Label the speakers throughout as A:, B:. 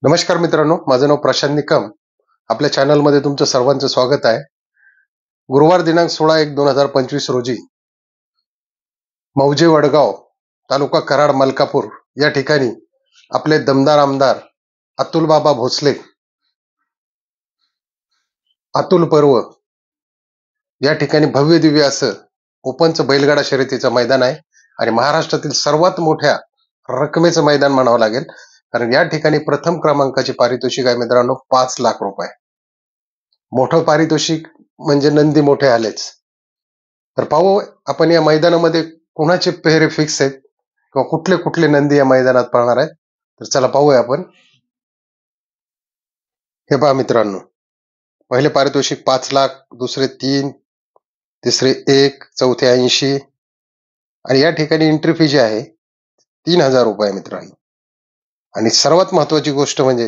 A: नमस्कार मित्रांनो, माझं नाव प्रशांत निकम. आपल्या चॅनलमध्ये तुमचं सर्वांचं स्वागत आहे. गुरुवार दिनांक 16/1/2025 रोजी मौजे वडगाव, तालुका कराड, मलकापूर या ठिकाणी आपले दमदार आमदार अतुल बाबा भोसले, अतुल पर्व या ठिकाणी भव्य दिव्य असं ओपनचं बैलगाडा शर्यतीचं मैदान आहे आणि महाराष्ट्रातील सर्वात मोठ्या रकमेचं मैदान म्हणावं लागेल, कारण या ठिकाणी प्रथम क्रमांकाची पारितोषिक आहे मित्रांनो 5,00,000 रुपये. मोठं पारितोषिक म्हणजे नंदी मोठे आलेच. तर पाहू आपण या मैदानामध्ये कोणाचे पेहरे फिक्स आहेत किंवा कुठले कुठले नंदी या मैदानात पळणार आहेत. तर चला पाहूया आपण. हे पहा मित्रांनो, पहिले पारितोषिक 5,00,000, दुसरे 3, तिसरे 1, चौथे 80 आणि या ठिकाणी एंट्री फी जी आहे 3,000 रुपये मित्रांनो. आणि सर्वात महत्वाची गोष्ट म्हणजे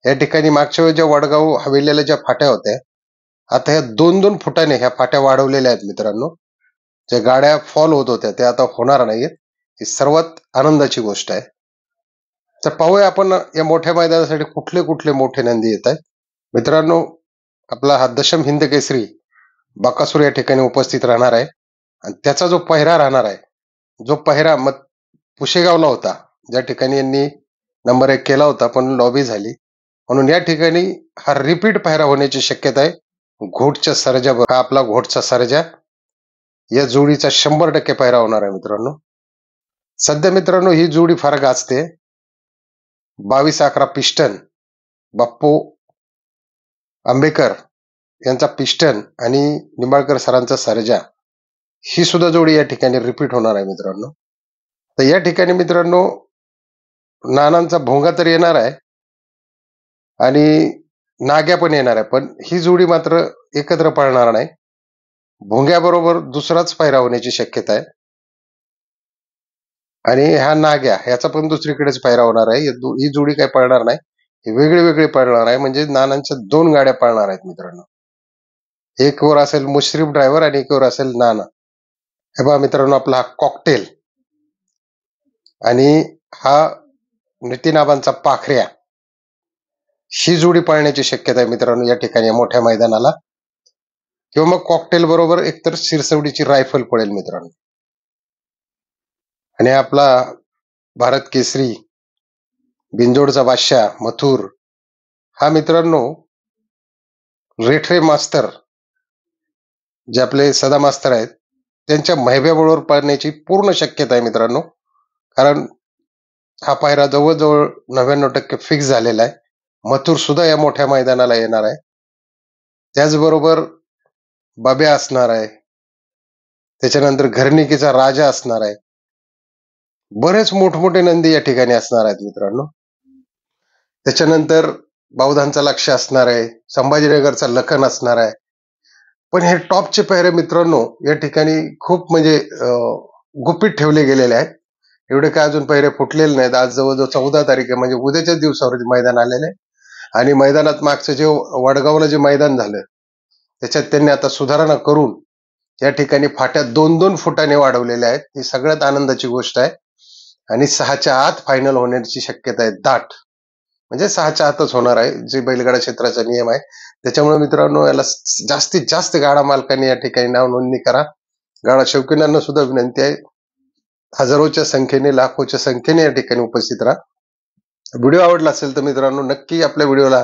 A: या ठिकाणी मागच्या वेळेस ज्या वडगाव हवेलीला ज्या फाट्या होत्या, आता ह्या 2-2 फुटाने ह्या फाट्या वाढवलेल्या आहेत मित्रांनो. ज्या गाड्या फॉल होत होत्या त्या आता होणार नाहीत. ही सर्वात आनंदाची गोष्ट आहे. तर पाहूया आपण या मोठ्या मैदानासाठी कुठले कुठले मोठे नंदी येत आहेत. मित्रांनो, आपला हा दशम हिंद केसरी बाकासूर या ठिकाणी उपस्थित राहणार आहे आणि त्याचा जो पहिरा राहणार आहे, जो पहिरा मग पुशेगावला होता, ज्या ठिकाणी यांनी नंबर 1 केला होता पण लॉबी झाली, म्हणून या ठिकाणी हा रिपीट पहिरा होण्याची शक्यता आहे. घोटच्या सर्जा, हा आपला घोटचा सर्जा, या जोडीचा 100% पहिरा होणार आहे मित्रांनो. सध्या मित्रांनो ही जोडी फार गाजते. 22-11 पिस्टन, बाप्पू आंबेकर यांचा पिस्टन आणि निंबाळकर सरांचा सर्जा, ही सुद्धा जोडी या ठिकाणी रिपीट होणार आहे मित्रांनो. तर या ठिकाणी मित्रांनो नानांचा भोंगा तर येणार आहे आणि नाग्या पण येणार आहे, पण ही जोडी मात्र एकत्र पळणार नाही. भोंग्याबरोबर दुसराच पहिरा होण्याची शक्यता आहे आणि हा नाग्या ह्याचा पण दुसरीकडेच पहिरा होणार आहे. ही जोडी काही पळणार नाही, ही वेगळी वेगळी पळणार आहे. म्हणजे नानांच्या 2 गाड्या पळणार आहेत मित्रांनो. एक वर असेल मुश्रीफ ड्रायव्हर आणि एक वर असेल नाना. हे पहा मित्रांनो, आपला हा कॉकटेल आणि हा नितीनाबांचा पाखऱ्या, ही जोडी पळण्याची शक्यता आहे मित्रांनो या ठिकाणी या मोठ्या मैदानाला. किंवा मग कॉकटेल बरोबर एकतर शिरसवडीची रायफल पळेल मित्रांनो. आणि आपला भारत केसरी बिंजोडचा बादशाह मथुर, हा मित्रांनो रेठरे मास्तर जे आपले सदा मास्तर आहेत त्यांच्या महिब्याबरोबर पळण्याची पूर्ण शक्यता आहे मित्रांनो. कारण हा पायरा जवळजवळ 99% फिक्स झालेला आहे. मथुर सुद्धा या मोठ्या मैदानाला येणार आहे. त्याचबरोबर बाब्या असणार आहे, त्याच्यानंतर घरनिकीचा राजा असणार आहे. बरेच मोठमोठे नंदी या ठिकाणी असणार आहेत मित्रांनो. त्याच्यानंतर बावधानचा लक्ष असणार आहे, संभाजीनगरचा लखन असणार आहे. पण हे टॉपचे पेहरे मित्रांनो या ठिकाणी खूप म्हणजे गुपित ठेवले गेलेले आहेत. एवढे काय अजून पेहरे फुटलेले नाहीत. आज जवळजवळ 14 तारीख आहे, म्हणजे उद्याच्याच दिवसावर मैदान आलेलं आहे. आणि मैदानात मागचं जे वडगावला जे मैदान झालं त्याच्यात त्यांनी आता सुधारणा करून या ठिकाणी फाट्या 2-2 फुटाने वाढवलेल्या आहेत. ही सगळ्यात आनंदाची गोष्ट आहे. आणि 6च्या आत फायनल होण्याची शक्यता आहे दाट, म्हणजे 6च्या आतच होणार आहे, जे बैलगाडा क्षेत्राचा नियम आहे. त्याच्यामुळे मित्रांनो याला जास्तीत जास्त गाडा मालकांनी या ठिकाणी नाव नोंदणी करा. गाडा शौकीनांना सुद्धा विनंती आहे, हजारोच्या संख्येने, लाखोच्या संख्येने या ठिकाणी उपस्थित राहा. व्हिडिओ आवडला असेल तर मित्रांनो नक्की आपल्या व्हिडिओला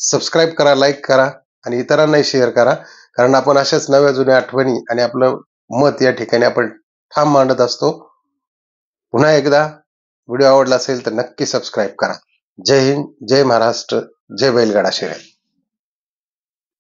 A: सबस्क्राईब करा, लाईक करा आणि इतरांनाही शेअर करा. कारण आपण अशाच नव्या जुन्या आठवणी आणि आपलं मत या ठिकाणी आपण ठाम मांडत असतो. पुन्हा एकदा व्हिडिओ आवडला असेल तर नक्की सबस्क्राईब करा. जय हिंद, जय महाराष्ट्र, जय बैलगाडा शर्यत.